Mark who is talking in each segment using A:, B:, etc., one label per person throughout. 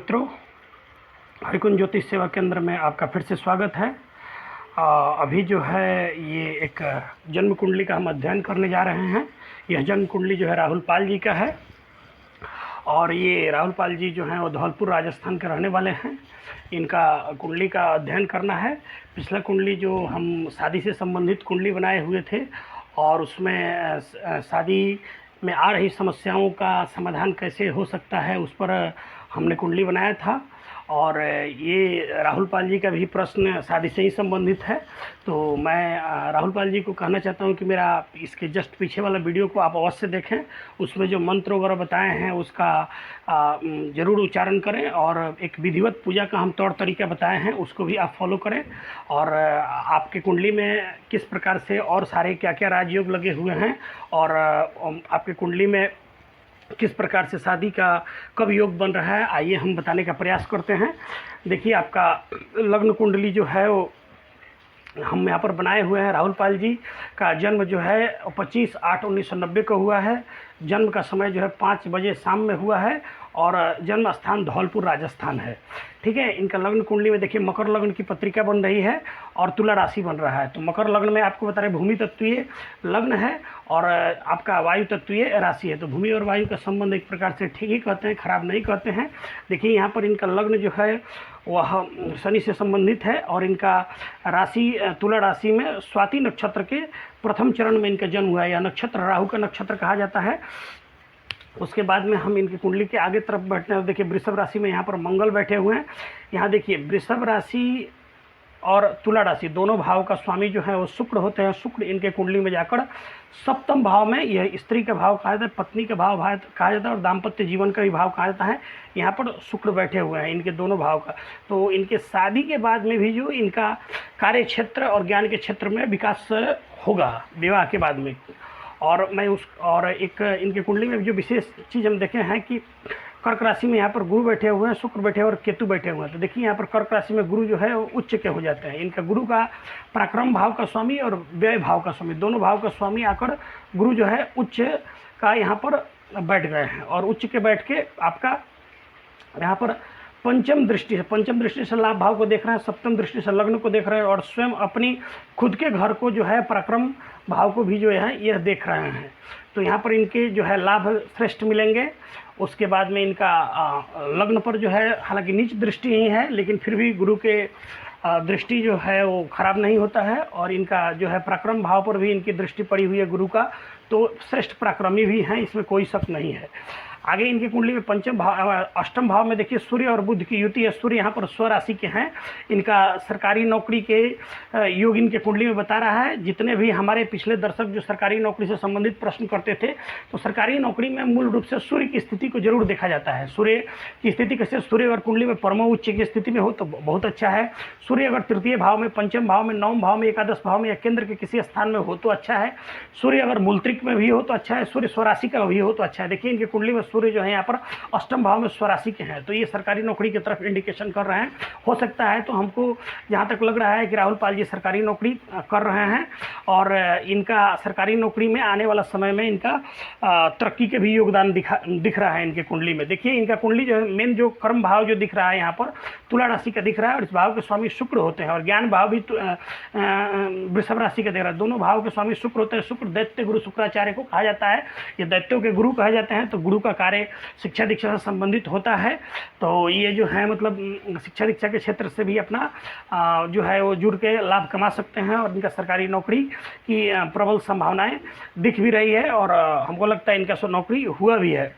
A: मित्रों, हरिकुंज ज्योतिष सेवा केंद्र में आपका फिर से स्वागत है। अभी जो है ये एक जन्म कुंडली का हम अध्ययन करने जा रहे हैं। यह जन्म कुंडली जो है राहुल पाल जी का है और ये राहुल पाल जी जो हैं वो धौलपुर राजस्थान के रहने वाले हैं। इनका कुंडली का अध्ययन करना है। पिछला कुंडली जो हम शादी से संबंधित कुंडली बनाए हुए थे और उसमें शादी में आ रही समस्याओं का समाधान कैसे हो सकता है उस पर हमने कुंडली बनाया था। और ये राहुल पाल जी का भी प्रश्न शादी से ही संबंधित है। तो मैं राहुल पाल जी को कहना चाहता हूँ कि मेरा इसके जस्ट पीछे वाला वीडियो को आप अवश्य देखें। उसमें जो मंत्र वगैरह बताए हैं उसका ज़रूर उच्चारण करें और एक विधिवत पूजा का हम तौर तरीका बताए हैं उसको भी आप फॉलो करें। और आपके कुंडली में किस प्रकार से और सारे क्या क्या राजयोग लगे हुए हैं और आपके कुंडली में किस प्रकार से शादी का कब योग बन रहा है, आइए हम बताने का प्रयास करते हैं। देखिए, आपका लग्न कुंडली जो है वो हम यहाँ पर बनाए हुए हैं। राहुल पाल जी का जन्म जो है 25/8/1990 को हुआ है। जन्म का समय जो है 5 बजे शाम में हुआ है और जन्म स्थान धौलपुर राजस्थान है। ठीक है। इनका लग्न कुंडली में देखिए मकर लग्न की पत्रिका बन रही है और तुला राशि बन रहा है। तो मकर लग्न में आपको बता रहे भूमि तत्वीय लग्न है और आपका वायु तत्वीय राशि है। तो भूमि और वायु का संबंध एक प्रकार से ठीक ही कहते हैं, खराब नहीं कहते हैं। देखिए यहाँ पर इनका लग्न जो है वह शनि से संबंधित है और इनका राशि तुला राशि में स्वाति नक्षत्र के प्रथम चरण में इनका जन्म हुआ है। यह नक्षत्र राहु का नक्षत्र कहा जाता है। उसके बाद में हम इनकी कुंडली के आगे तरफ बैठते हैं। देखिए वृषभ राशि में यहाँ पर मंगल बैठे हुए हैं। यहाँ देखिए वृषभ राशि और तुला राशि दोनों भाव का स्वामी जो है वो शुक्र होते हैं। शुक्र इनके कुंडली में जाकर सप्तम भाव में, यह स्त्री का भाव कहा जाता है, पत्नी का भाव कहा जाता है और दाम्पत्य जीवन का भी भाव कहा जाता है। यहाँ पर शुक्र बैठे हुए हैं इनके दोनों भाव का। तो इनके शादी के बाद में भी जो इनका कार्य क्षेत्र और ज्ञान के क्षेत्र में विकास होगा विवाह के बाद में। और मैं एक इनके कुंडली में जो विशेष चीज़ हम देखे हैं कि कर्क राशि में यहाँ पर गुरु बैठे हुए हैं, शुक्र बैठे हुए और केतु बैठे हुए हैं। तो देखिए यहाँ पर कर्क राशि में गुरु जो है वो उच्च के हो जाते हैं। इनका गुरु का पराक्रम भाव का स्वामी और व्यय भाव का स्वामी, दोनों भाव का स्वामी आकर गुरु जो है उच्च का यहाँ पर बैठ गए हैं और उच्च के बैठ के आपका यहाँ पर पंचम दृष्टि से लाभ भाव को देख रहे हैं, सप्तम दृष्टि से लग्न को देख रहे हैं और स्वयं अपनी खुद के घर को जो है पराक्रम भाव को भी जो है यह देख रहे हैं। तो यहाँ पर इनके जो है लाभ श्रेष्ठ मिलेंगे। उसके बाद में इनका लग्न पर जो है हालांकि नीच दृष्टि ही है लेकिन फिर भी गुरु के दृष्टि जो है वो खराब नहीं होता है और इनका जो है पराक्रम भाव पर भी इनकी दृष्टि पड़ी हुई है गुरु का। तो श्रेष्ठ पराक्रमी भी हैं, इसमें कोई शक नहीं है। आगे इनकी कुंडली में पंचम भाव अष्टम भाव में देखिए सूर्य और बुध की युति है। सूर्य यहाँ पर स्वराशि के हैं। इनका सरकारी नौकरी के योग इनके कुंडली में बता रहा है। जितने भी हमारे पिछले दर्शक जो सरकारी नौकरी से संबंधित प्रश्न करते थे तो सरकारी नौकरी में मूल रूप से सूर्य की स्थिति को जरूर देखा जाता है। सूर्य की स्थिति कैसे, सूर्य अगर कुंडली में परम उच्च की स्थिति में हो तो बहुत अच्छा है। सूर्य अगर तृतीय भाव में, पंचम भाव में, नवम भाव में, एकादश भाव में या केंद्र के किसी स्थान में हो तो अच्छा है। सूर्य अगर मूलत्रिक में भी हो तो अच्छा है। सूर्य स्वराशि का भी हो तो अच्छा है। देखिए इनकी कुंडली में सूर्य जो है यहाँ पर अष्टम भाव में स्वराशि के हैं। तो ये सरकारी नौकरी की तरफ इंडिकेशन कर रहे हैं। हो सकता है तो हमको जहाँ तक लग रहा है कि राहुल पाल जी सरकारी नौकरी कर रहे हैं और इनका सरकारी नौकरी में आने वाला समय में इनका तरक्की के भी योगदान दिख रहा है इनके कुंडली में। देखिए इनका कुंडली जो है मेन जो कर्म भाव जो दिख रहा है यहाँ पर तुला राशि का दिख रहा है और इस भाव के स्वामी शुक्र होते हैं और ज्ञान भाव भी वृषभ राशि का दिख रहा है। दोनों भाव के स्वामी शुक्र होते हैं। शुक्र दैत्य गुरु शुक्राचार्य को कहा जाता है। ये दैत्यों के गुरु कहे जाते हैं। तो गुरु का कार्य शिक्षा दीक्षा से संबंधित होता है। तो ये जो है मतलब शिक्षा दीक्षा के क्षेत्र से भी अपना जो है वो जुड़ के लाभ कमा सकते हैं और इनका सरकारी नौकरी की प्रबल संभावनाएं दिख भी रही है और हमको लगता है इनका सो नौकरी हुआ भी है।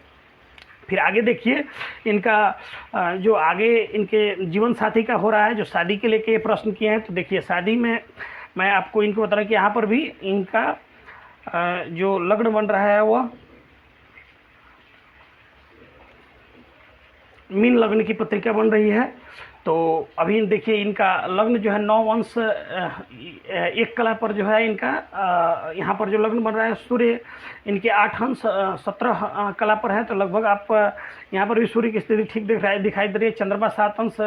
A: फिर आगे देखिए इनका जो आगे इनके जीवन साथी का हो रहा है, जो शादी के लेके प्रश्न किए हैं। तो देखिए शादी में मैं आपको इनको बता रहा कि यहाँ पर भी इनका जो लग्न बन रहा है वह मीन लग्न की पत्रिका बन रही है तो अभी देखिए इनका लग्न जो है 9 अंश 1 कला पर जो है इनका यहाँ पर जो लग्न बन रहा है सूर्य इनके 8 अंश 17 कला पर है। तो लगभग आप यहाँ पर भी सूर्य की स्थिति ठीक दिखाई दे रही है। चंद्रमा 7 अंश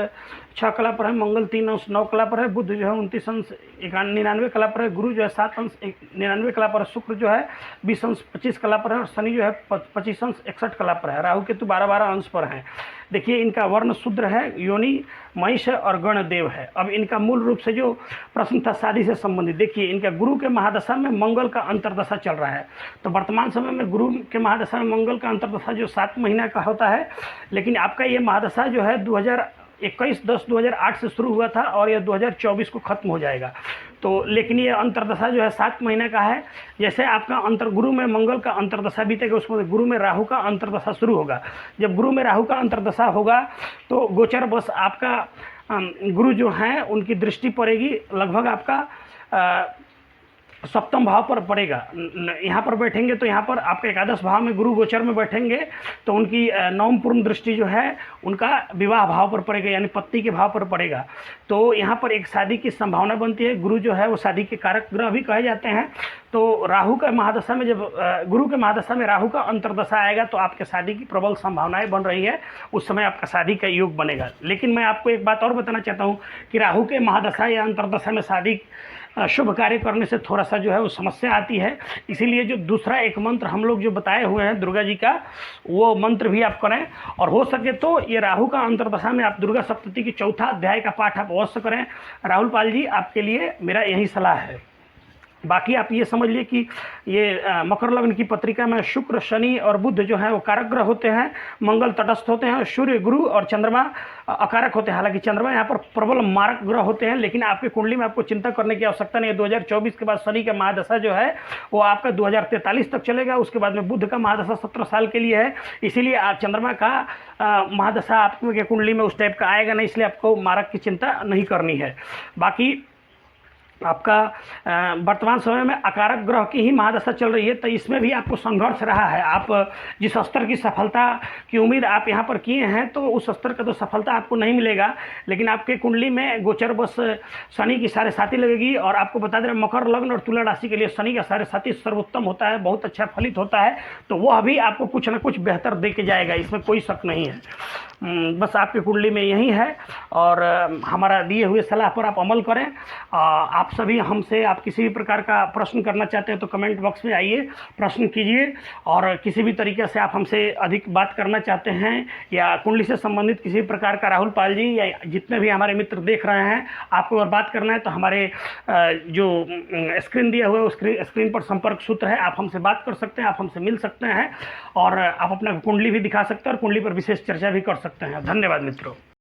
A: 6 कला पर है, मंगल 3 अंश 9 कला पर है, बुध जो है 29 अंश 99 कला पर है, गुरु जो है 7 अंश 99 कला पर है, शुक्र जो है 20 अंश 25 कला पर है और शनि जो है 25 अंश 61 कला पर है, राहु केतु 12 अंश पर है। देखिए इनका वर्ण शूद्र है, योनि महिष और गणदेव है। अब इनका मूल रूप से जो प्रश्न था शादी से संबंधित, देखिए इनका गुरु के महादशा में मंगल का अंतर्दशा चल रहा है। तो वर्तमान समय में गुरु के महादशा में मंगल का अंतर्दशा जो 7 महीना का होता है, लेकिन आपका ये महादशा जो है 21/10/2008 से शुरू हुआ था और यह 2024 को खत्म हो जाएगा। तो लेकिन ये अंतर्दशा जो है 7 महीने का है। जैसे आपका गुरु में मंगल का अंतर्दशा बीतेगा, उसमें गुरु में राहु का अंतर्दशा शुरू होगा। जब गुरु में राहु का अंतर्दशा होगा तो गोचर बस आपका गुरु जो हैं उनकी दृष्टि पड़ेगी लगभग आपका सप्तम भाव पर पड़ेगा। यहाँ पर बैठेंगे तो यहाँ पर आपके एकादश भाव में गुरु गोचर में बैठेंगे तो उनकी नवम पूर्ण दृष्टि जो है उनका विवाह भाव पर पड़ेगा, यानी पत्नी के भाव पर पड़ेगा। तो यहाँ पर एक शादी की संभावना बनती है। गुरु जो है वो शादी के कारक ग्रह भी कहे जाते हैं। तो राहु का महादशा में जब गुरु के महादशा में राहु का अंतर्दशा आएगा तो आपके शादी की प्रबल संभावनाएं बन रही है, उस समय आपका शादी का योग बनेगा। लेकिन मैं आपको एक बात और बताना चाहता हूँ कि राहु के महादशा या अंतर्दशा में शादी शुभ कार्य करने से थोड़ा सा जो है वो समस्या आती है। इसीलिए जो दूसरा एक मंत्र हम लोग जो बताए हुए हैं दुर्गा जी का, वो मंत्र भी आप करें। और हो सके तो ये राहु का अंतर्दशा में आप दुर्गा सप्तशती की 4था अध्याय का पाठ आप अवश्य करें। राहुल पाल जी, आपके लिए मेरा यही सलाह है। बाकी आप ये समझ लिए कि ये मकर लग्न की पत्रिका में शुक्र, शनि और बुध जो है वो कारक ग्रह होते हैं, मंगल तटस्थ होते हैं, सूर्य, गुरु और चंद्रमा अकारक होते हैं। हालांकि चंद्रमा यहाँ पर प्रबल मारक ग्रह होते हैं, लेकिन आपके कुंडली में आपको चिंता करने की आवश्यकता नहीं है। 2024 के बाद शनि का महादशा जो है वो आपका 2043 तक चलेगा। उसके बाद में बुध का महादशा 17 साल के लिए है, इसीलिए आप चंद्रमा का महादशा आपके कुंडली में उस टाइप का आएगा नहीं, इसलिए आपको मारक की चिंता नहीं करनी है। बाकी आपका वर्तमान समय में अकारक ग्रह की ही महादशा चल रही है, तो इसमें भी आपको संघर्ष रहा है। आप जिस स्तर की सफलता की उम्मीद आप यहाँ पर किए हैं तो उस स्तर का तो सफलता आपको नहीं मिलेगा। लेकिन आपके कुंडली में गोचर बस शनि की साढ़े साथी लगेगी। और आपको बता दें रहे मकर लग्न और तुला राशि के लिए शनि का साढ़े साथी सर्वोत्तम होता है, बहुत अच्छा फलित होता है। तो वह भी आपको कुछ ना कुछ बेहतर दे के जाएगा, इसमें कोई शक नहीं है। बस आपकी कुंडली में यही है और हमारा दिए हुए सलाह पर आप अमल करें। आप सभी हमसे आप किसी भी प्रकार का प्रश्न करना चाहते हैं तो कमेंट बॉक्स में आइए, प्रश्न कीजिए। और किसी भी तरीके से आप हमसे अधिक बात करना चाहते हैं या कुंडली से संबंधित किसी भी प्रकार का राहुल पाल जी या जितने भी हमारे मित्र देख रहे हैं, आपको अगर बात करना है तो हमारे जो स्क्रीन दिया हुआ है उस स्क्रीन पर संपर्क सूत्र है, आप हमसे बात कर सकते हैं, आप हमसे मिल सकते हैं और आप अपना कुंडली भी दिखा सकते हैं और कुंडली पर विशेष चर्चा भी कर सकते हैं। धन्यवाद मित्रों।